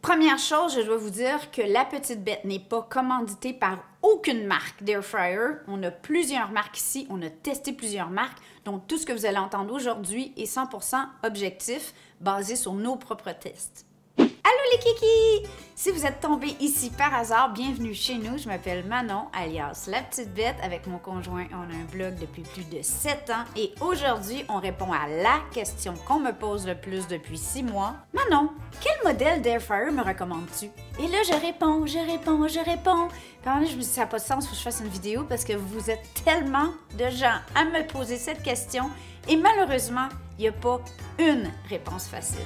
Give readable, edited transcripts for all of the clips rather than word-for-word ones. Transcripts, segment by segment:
Première chose, je dois vous dire que La Petite Bête n'est pas commanditée par aucune marque d'Air Fryer. On a plusieurs marques ici, on a testé plusieurs marques. Donc, tout ce que vous allez entendre aujourd'hui est 100% objectif, basé sur nos propres tests. Allô les kikis! Si vous êtes tombés ici par hasard, bienvenue chez nous. Je m'appelle Manon, alias La Petite Bête. Avec mon conjoint, on a un blog depuis plus de 7 ans. Et aujourd'hui, on répond à la question qu'on me pose le plus depuis 6 mois. Manon, quel modèle d'Air Fryer me recommandes-tu? Et là, je réponds. Puis à un moment, je me dis, ça n'a pas de sens, il faut que je fasse une vidéo parce que vous êtes tellement de gens à me poser cette question. Et malheureusement, il n'y a pas une réponse facile.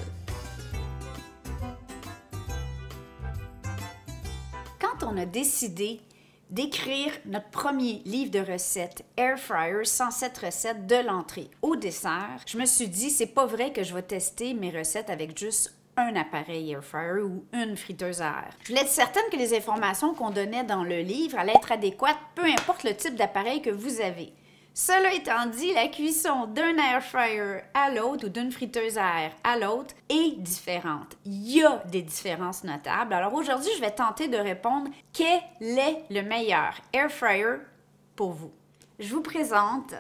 Quand on a décidé d'écrire notre premier livre de recettes, Air Fryer, 107 recettes de l'entrée au dessert, je me suis dit, c'est pas vrai que je vais tester mes recettes avec juste un appareil Air Fryer ou une friteuse à air. Je voulais être certaine que les informations qu'on donnait dans le livre allaient être adéquates, peu importe le type d'appareil que vous avez. Cela étant dit, la cuisson d'un air fryer à l'autre ou d'une friteuse à air à l'autre est différente. Il y a des différences notables. Alors aujourd'hui, je vais tenter de répondre quel est le meilleur air fryer pour vous. Je vous présente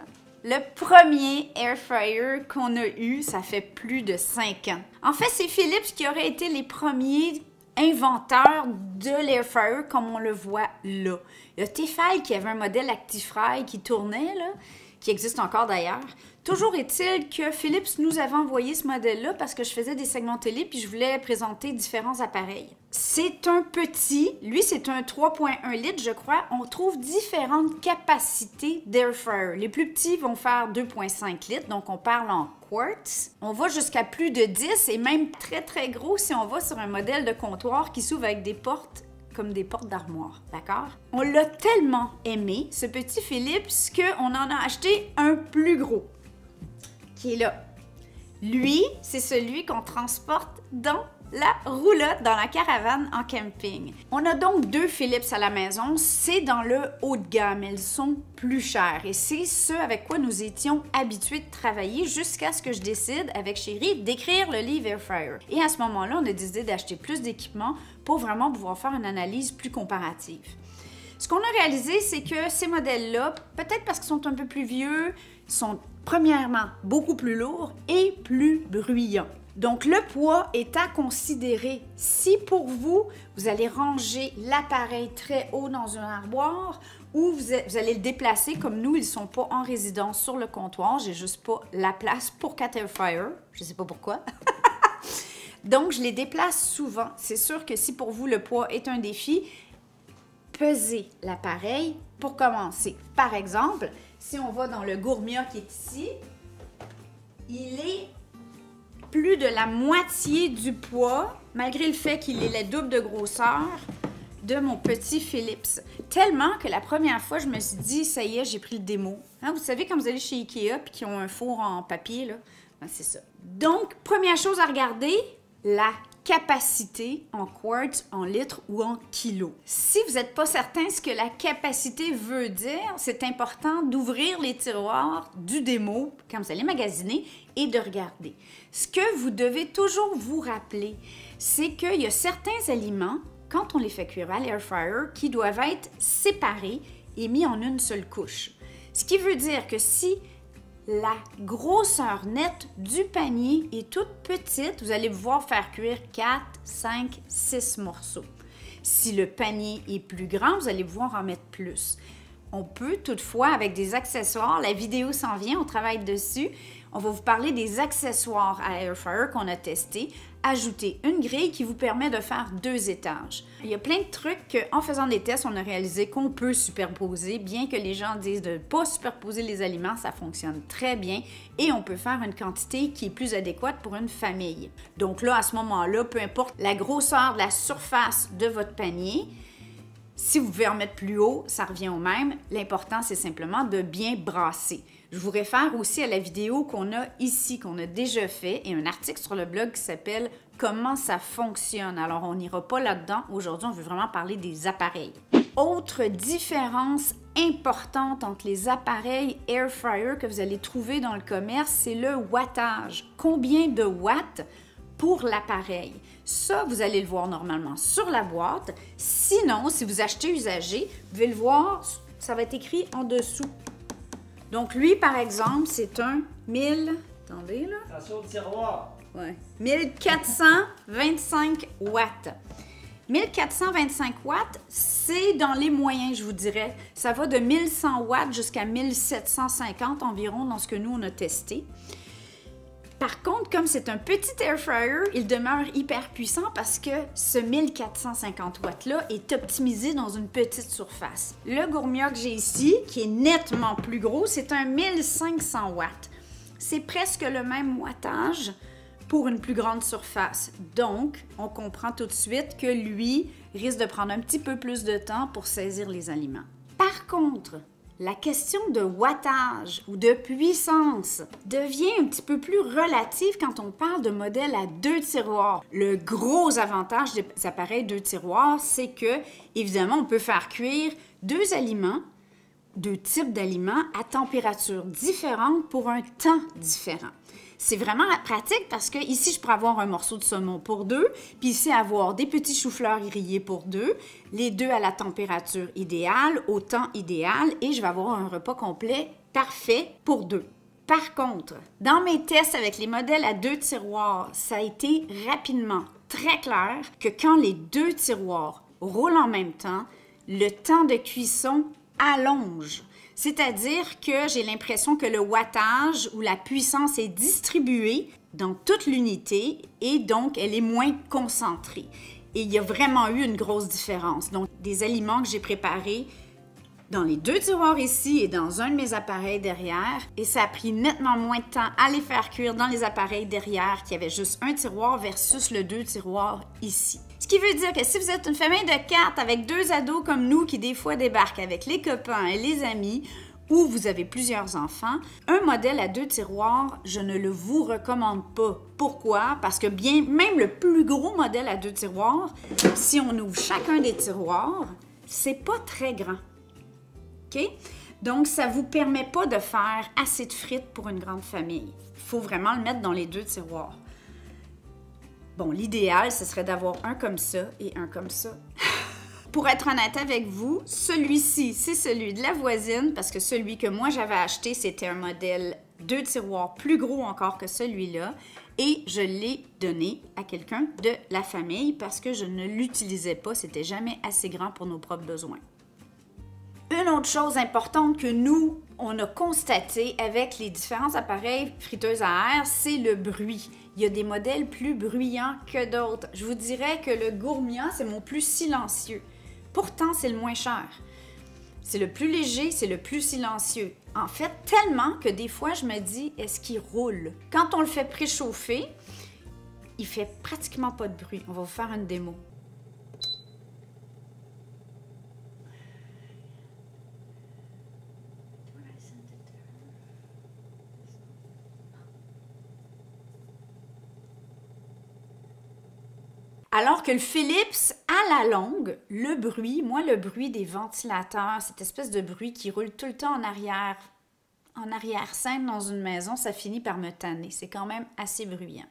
le premier air fryer qu'on a eu, ça fait plus de 5 ans. En fait, c'est Philips qui aurait été les premiers inventeurs de l'air fryer comme on le voit là. Il y a Tefal qui avait un modèle ActiFry qui tournait, là, qui existe encore d'ailleurs. Toujours est-il que Philips nous avait envoyé ce modèle-là parce que je faisais des segments télé puis je voulais présenter différents appareils. C'est un petit, lui c'est un 3.1 litres je crois. On trouve différentes capacités d'air fryer. Les plus petits vont faire 2.5 litres, donc on parle en quarts. On va jusqu'à plus de 10 et même très très gros si on va sur un modèle de comptoir qui s'ouvre avec des portes comme des portes d'armoire, d'accord? On l'a tellement aimé, ce petit Philips, qu'on en a acheté un plus gros, qui est là. Lui, c'est celui qu'on transporte dans la roulotte, dans la caravane en camping. On a donc 2 Philips à la maison, c'est dans le haut de gamme, elles sont plus chères et c'est ce avec quoi nous étions habitués de travailler jusqu'à ce que je décide avec Chérie d'écrire le livre Air Fryer. Et à ce moment-là, on a décidé d'acheter plus d'équipements pour vraiment pouvoir faire une analyse plus comparative. Ce qu'on a réalisé, c'est que ces modèles-là, peut-être parce qu'ils sont un peu plus vieux, sont premièrement beaucoup plus lourds et plus bruyants. Donc, le poids est à considérer. Si pour vous, vous allez ranger l'appareil très haut dans un armoire ou vous allez le déplacer comme nous, ils ne sont pas en résidence sur le comptoir. J'ai juste pas la place pour 4 air fryers. Je ne sais pas pourquoi. Donc, je les déplace souvent. C'est sûr que si pour vous, le poids est un défi, pesez l'appareil pour commencer. Par exemple, si on va dans le Gourmia qui est ici, il est plus de la moitié du poids, malgré le fait qu'il est le double de grosseur de mon petit Philips. Tellement que la première fois, je me suis dit, ça y est, j'ai pris le démo. Hein, vous savez, quand vous allez chez Ikea et qu'ils ont un four en papier, là, ben, c'est ça. Donc, première chose à regarder, la capacité en quarts, en litres ou en kilos. Si vous n'êtes pas certain ce que la capacité veut dire, c'est important d'ouvrir les tiroirs du démo quand vous allez magasiner et de regarder. Ce que vous devez toujours vous rappeler, c'est qu'il y a certains aliments, quand on les fait cuire à l'air fryer, qui doivent être séparés et mis en une seule couche. Ce qui veut dire que si la grosseur nette du panier est toute petite, vous allez pouvoir faire cuire 4, 5, 6 morceaux. Si le panier est plus grand, vous allez pouvoir en mettre plus. On peut toutefois, avec des accessoires, la vidéo s'en vient, on travaille dessus, on va vous parler des accessoires à Air Fryer qu'on a testés, ajouter une grille qui vous permet de faire 2 étages. Il y a plein de trucs qu'en faisant des tests, on a réalisé qu'on peut superposer, bien que les gens disent de ne pas superposer les aliments, ça fonctionne très bien et on peut faire une quantité qui est plus adéquate pour une famille. Donc là, à ce moment-là, peu importe la grosseur de la surface de votre panier, si vous pouvez en mettre plus haut, ça revient au même. L'important, c'est simplement de bien brasser. Je vous réfère aussi à la vidéo qu'on a ici, qu'on a déjà fait, et un article sur le blog qui s'appelle « Comment ça fonctionne ». Alors, on n'ira pas là-dedans. Aujourd'hui, on veut vraiment parler des appareils. Autre différence importante entre les appareils Air Fryer que vous allez trouver dans le commerce, c'est le wattage. Combien de watts pour l'appareil. Ça, vous allez le voir normalement sur la boîte. Sinon, si vous achetez usagé, vous pouvez le voir, ça va être écrit en dessous. Donc lui, par exemple, c'est un 1000... Attendez, là. Attention au tiroir. Ouais. 1425 watts. 1425 watts, c'est dans les moyens, je vous dirais. Ça va de 1100 watts jusqu'à 1750 environ dans ce que nous, on a testé. Par contre, comme c'est un petit air fryer, il demeure hyper puissant parce que ce 1450 watts-là est optimisé dans une petite surface. Le Gourmia que j'ai ici, qui est nettement plus gros, c'est un 1500 watts. C'est presque le même wattage pour une plus grande surface. Donc, on comprend tout de suite que lui risque de prendre un petit peu plus de temps pour saisir les aliments. Par contre, la question de wattage ou de puissance devient un petit peu plus relative quand on parle de modèles à 2 tiroirs. Le gros avantage des appareils 2 tiroirs, c'est que, évidemment, on peut faire cuire 2 aliments, 2 types d'aliments à température différente pour un temps différent. C'est vraiment pratique parce que ici, je pourrais avoir un morceau de saumon pour 2, puis ici, avoir des petits choux-fleurs grillés pour 2, les 2 à la température idéale, au temps idéal, et je vais avoir un repas complet parfait pour 2. Par contre, dans mes tests avec les modèles à 2 tiroirs, ça a été rapidement très clair que quand les 2 tiroirs roulent en même temps, le temps de cuisson allonge. C'est-à-dire que j'ai l'impression que le wattage ou la puissance est distribuée dans toute l'unité et donc elle est moins concentrée. Et il y a vraiment eu une grosse différence. Donc, des aliments que j'ai préparés dans les 2 tiroirs ici et dans un de mes appareils derrière, et ça a pris nettement moins de temps à les faire cuire dans les appareils derrière qui avaient juste un tiroir versus le 2 tiroirs ici. Ce qui veut dire que si vous êtes une famille de 4 avec 2 ados comme nous qui des fois débarquent avec les copains et les amis, ou vous avez plusieurs enfants, un modèle à 2 tiroirs, je ne le vous recommande pas. Pourquoi? Parce que bien, même le plus gros modèle à 2 tiroirs, si on ouvre chacun des tiroirs, c'est pas très grand. OK? Donc, ça ne vous permet pas de faire assez de frites pour une grande famille. Il faut vraiment le mettre dans les 2 tiroirs. Bon, l'idéal, ce serait d'avoir un comme ça et un comme ça. Pour être honnête avec vous, celui-ci, c'est celui de la voisine parce que celui que moi j'avais acheté, c'était un modèle 2 tiroirs plus gros encore que celui-là et je l'ai donné à quelqu'un de la famille parce que je ne l'utilisais pas, c'était jamais assez grand pour nos propres besoins. Une autre chose importante que nous, on a constaté avec les différents appareils friteuses à air, c'est le bruit. Il y a des modèles plus bruyants que d'autres. Je vous dirais que le Gourmia, c'est mon plus silencieux. Pourtant, c'est le moins cher. C'est le plus léger, c'est le plus silencieux. En fait, tellement que des fois, je me dis, est-ce qu'il roule? Quand on le fait préchauffer, il fait pratiquement pas de bruit. On va vous faire une démo. Alors que le Philips, à la longue, le bruit, moi, le bruit des ventilateurs, cette espèce de bruit qui roule tout le temps en arrière-scène dans une maison, ça finit par me tanner. C'est quand même assez bruyant.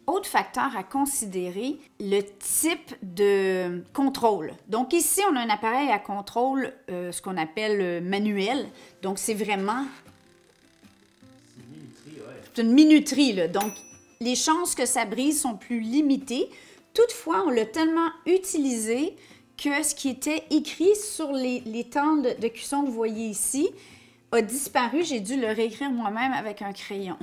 Autre facteur à considérer, le type de contrôle. Donc ici, on a un appareil à contrôle, ce qu'on appelle manuel. Donc c'est vraiment... C'est une minuterie, là. Donc les chances que ça brise sont plus limitées. Toutefois, on l'a tellement utilisé que ce qui était écrit sur les temps de cuisson que vous voyez ici a disparu. J'ai dû le réécrire moi-même avec un crayon.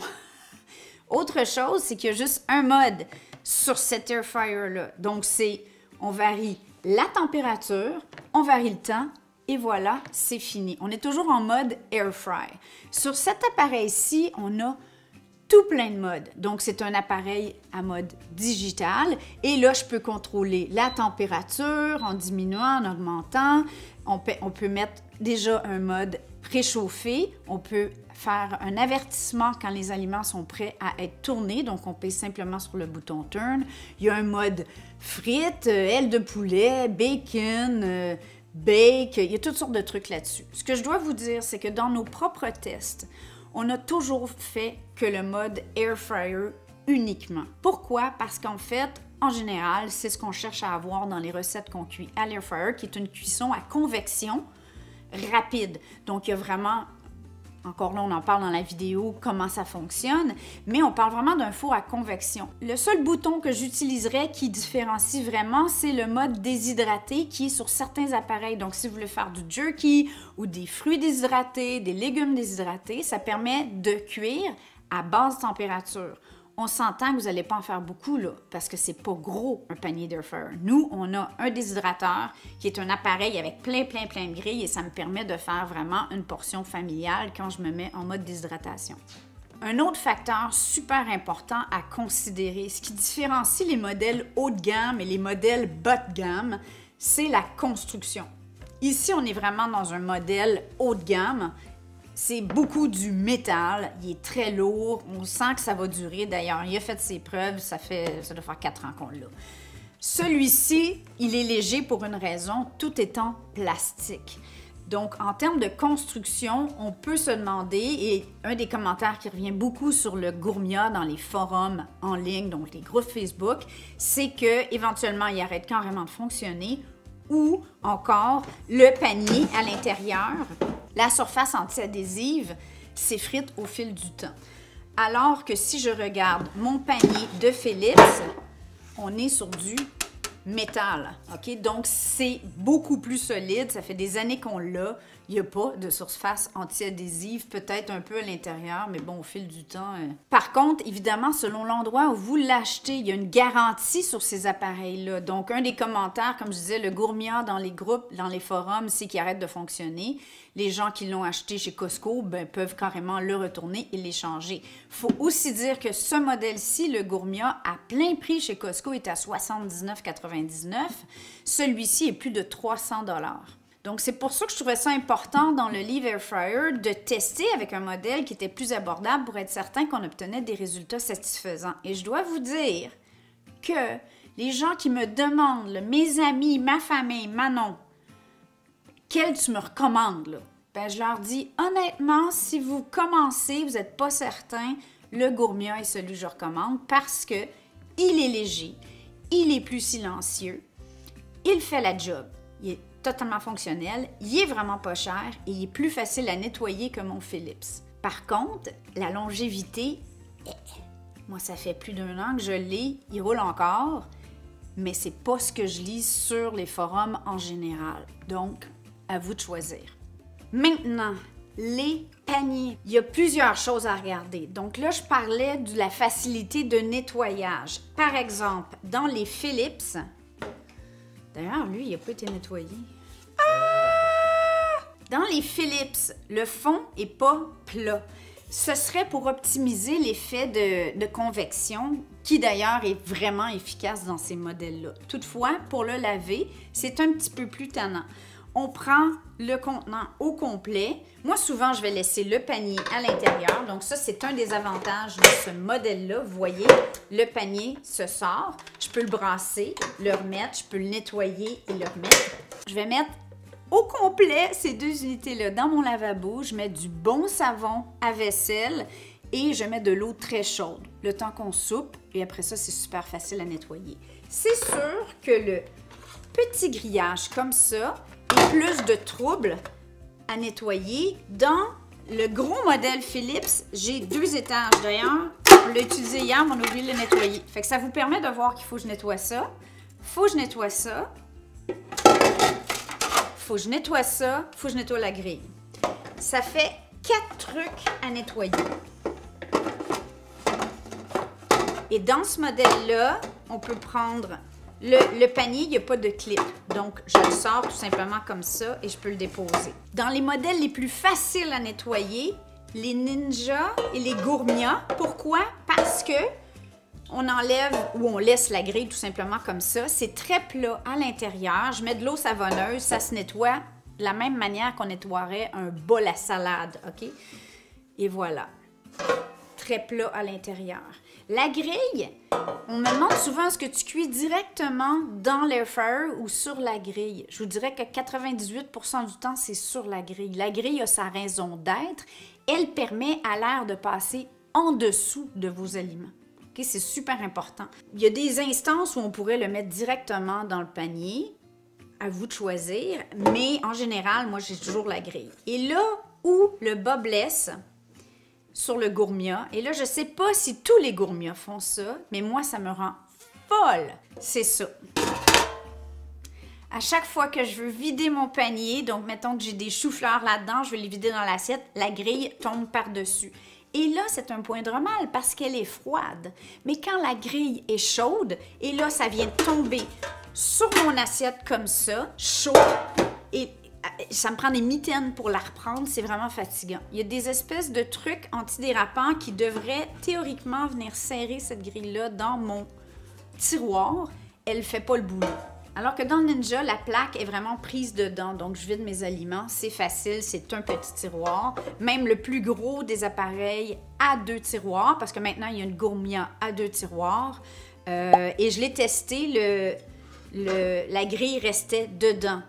Autre chose, c'est qu'il y a juste un mode sur cet air fryer-là. Donc, c'est, on varie la température, on varie le temps, et voilà, c'est fini. On est toujours en mode air fry. Sur cet appareil-ci, on a tout plein de modes. Donc, c'est un appareil à mode digital. Et là, je peux contrôler la température en diminuant, en augmentant. On peut mettre déjà un mode préchauffé. On peut faire un avertissement quand les aliments sont prêts à être tournés. Donc, on pèse simplement sur le bouton Turn. Il y a un mode frites, ailes de poulet, bacon, bake. Il y a toutes sortes de trucs là-dessus. Ce que je dois vous dire, c'est que dans nos propres tests, on a toujours fait que le mode Air Fryer uniquement. Pourquoi? Parce qu'en fait, en général, c'est ce qu'on cherche à avoir dans les recettes qu'on cuit à l'Air Fryer, qui est une cuisson à convection rapide. Donc, il y a vraiment, encore là, on en parle dans la vidéo, comment ça fonctionne, mais on parle vraiment d'un four à convection. Le seul bouton que j'utiliserais qui différencie vraiment, c'est le mode déshydraté qui est sur certains appareils. Donc, si vous voulez faire du jerky ou des fruits déshydratés, des légumes déshydratés, ça permet de cuire à basse température. On s'entend que vous n'allez pas en faire beaucoup, là, parce que c'est pas gros, un panier d'air fryer. Nous, on a un déshydrateur qui est un appareil avec plein de grilles et ça me permet de faire vraiment une portion familiale quand je me mets en mode déshydratation. Un autre facteur super important à considérer, ce qui différencie les modèles haut de gamme et les modèles bas de gamme, c'est la construction. Ici, on est vraiment dans un modèle haut de gamme. C'est beaucoup du métal, il est très lourd, on sent que ça va durer. D'ailleurs, il a fait ses preuves, ça doit faire 4 ans qu'on l'a. Celui-ci, il est léger pour une raison, tout étant plastique. Donc, en termes de construction, on peut se demander, et un des commentaires qui revient beaucoup sur le Gourmia dans les forums en ligne, donc les groupes Facebook, c'est qu'éventuellement, il arrête carrément de fonctionner, ou encore le panier à l'intérieur, la surface anti-adhésive s'effrite au fil du temps. Alors que si je regarde mon panier de Philips, on est sur du métal, OK? Donc, c'est beaucoup plus solide. Ça fait des années qu'on l'a. Il n'y a pas de surface anti-adhésive, peut-être un peu à l'intérieur, mais bon, au fil du temps... Par contre, évidemment, selon l'endroit où vous l'achetez, il y a une garantie sur ces appareils-là. Donc, un des commentaires, comme je disais, le Gourmia dans les groupes, dans les forums, c'est qu'il arrête de fonctionner. Les gens qui l'ont acheté chez Costco peuvent carrément le retourner et l'échanger. Il faut aussi dire que ce modèle-ci, le Gourmia, à plein prix chez Costco, est à 79,99 $. Celui-ci est plus de 300 $. Donc, c'est pour ça que je trouvais ça important dans le livre Air Fryer de tester avec un modèle qui était plus abordable pour être certain qu'on obtenait des résultats satisfaisants. Et je dois vous dire que les gens qui me demandent, là, mes amis, ma famille, Manon, quel tu me recommandes, là? Ben, je leur dis, honnêtement, si vous commencez, vous n'êtes pas certain, le Gourmia est celui que je recommande parce que il est léger, il est plus silencieux, il fait la job, il est totalement fonctionnel, il est vraiment pas cher et il est plus facile à nettoyer que mon Philips. Par contre, la longévité, moi ça fait plus d'1 an que je l'ai, il roule encore, mais c'est pas ce que je lis sur les forums en général. Donc, à vous de choisir. Maintenant, les paniers. Il y a plusieurs choses à regarder. Donc là, je parlais de la facilité de nettoyage. Par exemple, dans les Philips, d'ailleurs, lui, il n'a pas été nettoyé. Dans les Philips, le fond n'est pas plat. Ce serait pour optimiser l'effet de convection, qui d'ailleurs est vraiment efficace dans ces modèles-là. Toutefois, pour le laver, c'est un petit peu plus tannant. On prend le contenant au complet. Moi, souvent, je vais laisser le panier à l'intérieur. Donc ça, c'est un des avantages de ce modèle-là. Vous voyez, le panier se sort. Je peux le brasser, le remettre. Je peux le nettoyer et le remettre. Je vais mettre au complet ces 2 unités-là dans mon lavabo. Je mets du bon savon à vaisselle et je mets de l'eau très chaude. Le temps qu'on soupe et après ça, c'est super facile à nettoyer. C'est sûr que le petit grillage comme ça et plus de trouble à nettoyer. Dans le gros modèle Philips, j'ai 2 étages. D'ailleurs, on l'a utilisé hier, mais on a oublié de le nettoyer. Fait que ça vous permet de voir qu'il faut que je nettoie ça. Faut que je nettoie ça. Faut que je nettoie ça. Faut que je nettoie la grille. Ça fait 4 trucs à nettoyer. Et dans ce modèle-là, on peut prendre le panier, il n'y a pas de clip. Donc, je le sors tout simplement comme ça et je peux le déposer. Dans les modèles les plus faciles à nettoyer, les Ninja et les Gourmia. Pourquoi? Parce que on enlève ou on laisse la grille tout simplement comme ça. C'est très plat à l'intérieur. Je mets de l'eau savonneuse, ça se nettoie de la même manière qu'on nettoierait un bol à salade, OK? Et voilà. Très plat à l'intérieur. La grille, on me demande souvent est-ce que tu cuis directement dans l'air fryer ou sur la grille. Je vous dirais que 98% du temps, c'est sur la grille. La grille a sa raison d'être. Elle permet à l'air de passer en dessous de vos aliments. Okay? C'est super important. Il y a des instances où on pourrait le mettre directement dans le panier. À vous de choisir. Mais en général, moi, j'ai toujours la grille. Et là où le bas blesse, sur le gourmia. Et là, je sais pas si tous les gourmias font ça, mais moi, ça me rend folle. C'est ça. À chaque fois que je veux vider mon panier, donc mettons que j'ai des choux-fleurs là-dedans, je veux les vider dans l'assiette, la grille tombe par-dessus. Et là, c'est un poindre mal parce qu'elle est froide. Mais quand la grille est chaude, et là, ça vient tomber sur mon assiette comme ça, chaud, et ça me prend des mitaines pour la reprendre, c'est vraiment fatigant. Il y a des espèces de trucs antidérapants qui devraient théoriquement venir serrer cette grille-là dans mon tiroir. Elle ne fait pas le boulot. Alors que dans le Ninja, la plaque est vraiment prise dedans. Donc, je vide mes aliments, c'est facile, c'est un petit tiroir. Même le plus gros des appareils a 2 tiroirs, parce que maintenant, il y a une Gourmia à 2 tiroirs. Et je l'ai testé, la grille restait dedans.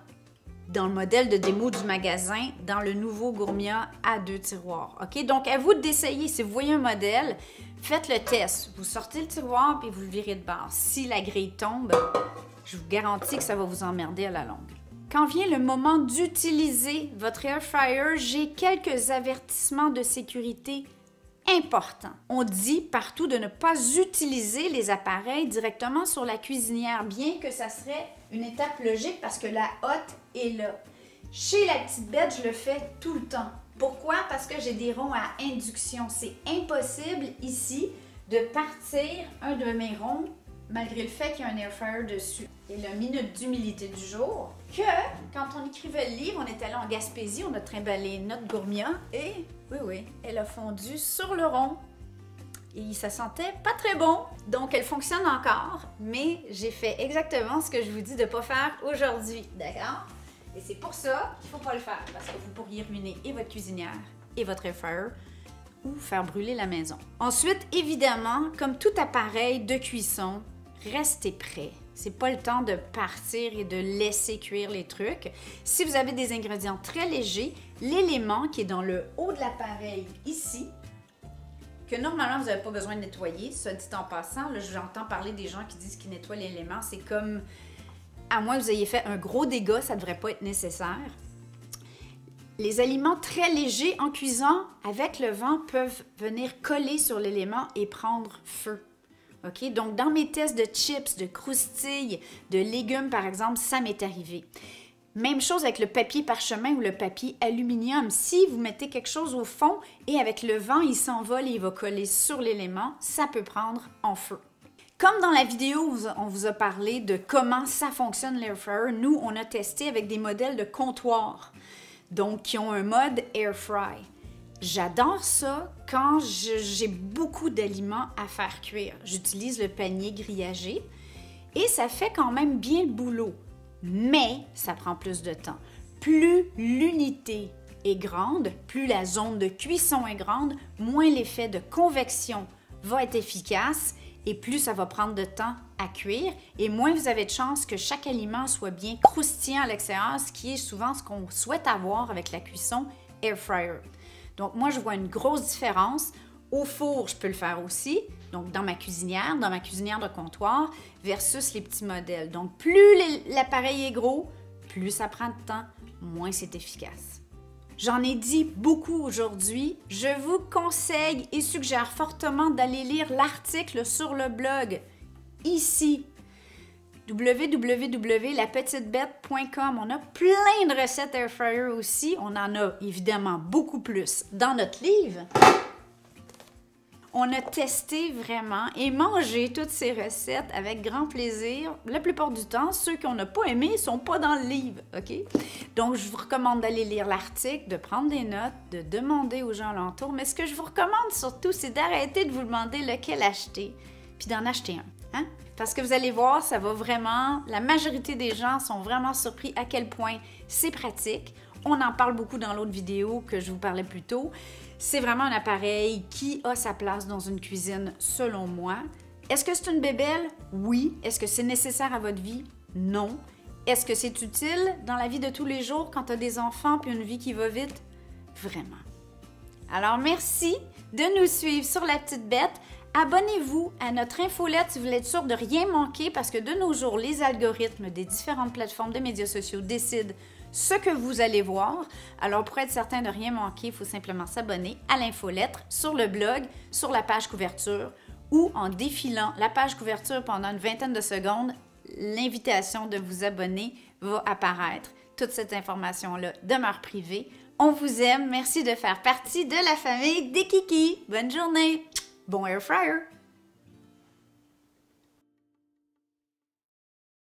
Dans le modèle de démo du magasin, dans le nouveau Gourmia à 2 tiroirs. OK? Donc, à vous d'essayer. Si vous voyez un modèle, faites le test. Vous sortez le tiroir et vous le virez de base. Si la grille tombe, je vous garantis que ça va vous emmerder à la longue. Quand vient le moment d'utiliser votre air fryer, j'ai quelques avertissements de sécurité importants. On dit partout de ne pas utiliser les appareils directement sur la cuisinière, bien que ça serait une étape logique parce que la hotte est là. Chez la petite bête, je le fais tout le temps. Pourquoi? Parce que j'ai des ronds à induction. C'est impossible ici de partir un de mes ronds malgré le fait qu'il y a un air fryer dessus. Et la minute d'humilité du jour, que quand on écrivait le livre, on était là en Gaspésie, on a trimballé notre Gourmia et oui, elle a fondu sur le rond. Et ça sentait pas très bon, donc elle fonctionne encore, mais j'ai fait exactement ce que je vous dis de ne pas faire aujourd'hui, d'accord? Et c'est pour ça qu'il ne faut pas le faire, parce que vous pourriez ruiner et votre cuisinière et votre air fryer ou faire brûler la maison. Ensuite, évidemment, comme tout appareil de cuisson, restez prêt. C'est pas le temps de partir et de laisser cuire les trucs. Si vous avez des ingrédients très légers, l'élément qui est dans le haut de l'appareil ici, que normalement vous n'avez pas besoin de nettoyer, ça dit en passant, là j'entends parler des gens qui disent qu'ils nettoient l'élément, c'est comme, à moins que vous ayez fait un gros dégât, ça ne devrait pas être nécessaire. Les aliments très légers en cuisant, avec le vent, peuvent venir coller sur l'élément et prendre feu. OK? Donc, dans mes tests de chips, de croustilles, de légumes, par exemple, ça m'est arrivé. Même chose avec le papier parchemin ou le papier aluminium. Si vous mettez quelque chose au fond et avec le vent, il s'envole et il va coller sur l'élément, ça peut prendre en feu. Comme dans la vidéo où on vous a parlé de comment ça fonctionne l'air fryer, nous, on a testé avec des modèles de comptoir, donc qui ont un mode air fry. J'adore ça quand j'ai beaucoup d'aliments à faire cuire. J'utilise le panier grillagé et ça fait quand même bien le boulot, mais ça prend plus de temps. Plus l'unité est grande, plus la zone de cuisson est grande, moins l'effet de convection va être efficace et plus ça va prendre de temps à cuire et moins vous avez de chances que chaque aliment soit bien croustillant à l'extérieur, ce qui est souvent ce qu'on souhaite avoir avec la cuisson air fryer. Donc, moi, je vois une grosse différence. Au four, je peux le faire aussi, donc dans ma cuisinière de comptoir, versus les petits modèles. Donc, plus l'appareil est gros, plus ça prend de temps, moins c'est efficace. J'en ai dit beaucoup aujourd'hui. Je vous conseille et suggère fortement d'aller lire l'article sur le blog, ici, www.lapetitebête.com. On a plein de recettes air fryer aussi. On en a évidemment beaucoup plus dans notre livre. On a testé vraiment et mangé toutes ces recettes avec grand plaisir. La plupart du temps, ceux qu'on n'a pas aimés ne sont pas dans le livre, OK? Donc, je vous recommande d'aller lire l'article, de prendre des notes, de demander aux gens alentour. Mais ce que je vous recommande surtout, c'est d'arrêter de vous demander lequel acheter, puis d'en acheter un. Hein? Parce que vous allez voir, ça va vraiment, la majorité des gens sont vraiment surpris à quel point c'est pratique. On en parle beaucoup dans l'autre vidéo que je vous parlais plus tôt. C'est vraiment un appareil qui a sa place dans une cuisine, selon moi. Est-ce que c'est une bébelle? Oui. Est-ce que c'est nécessaire à votre vie? Non. Est-ce que c'est utile dans la vie de tous les jours quand tu as des enfants puis une vie qui va vite? Vraiment. Alors, merci de nous suivre sur La Petite Bête. Abonnez-vous à notre infolette si vous voulez être sûr de rien manquer parce que de nos jours, les algorithmes des différentes plateformes de médias sociaux décident ce que vous allez voir. Alors, pour être certain de rien manquer, il faut simplement s'abonner à l'infolettre sur le blog, sur la page couverture ou en défilant la page couverture pendant une vingtaine de secondes, l'invitation de vous abonner va apparaître. Toute cette information-là demeure privée. On vous aime. Merci de faire partie de la famille des Kiki. Bonne journée. Bon air fryer.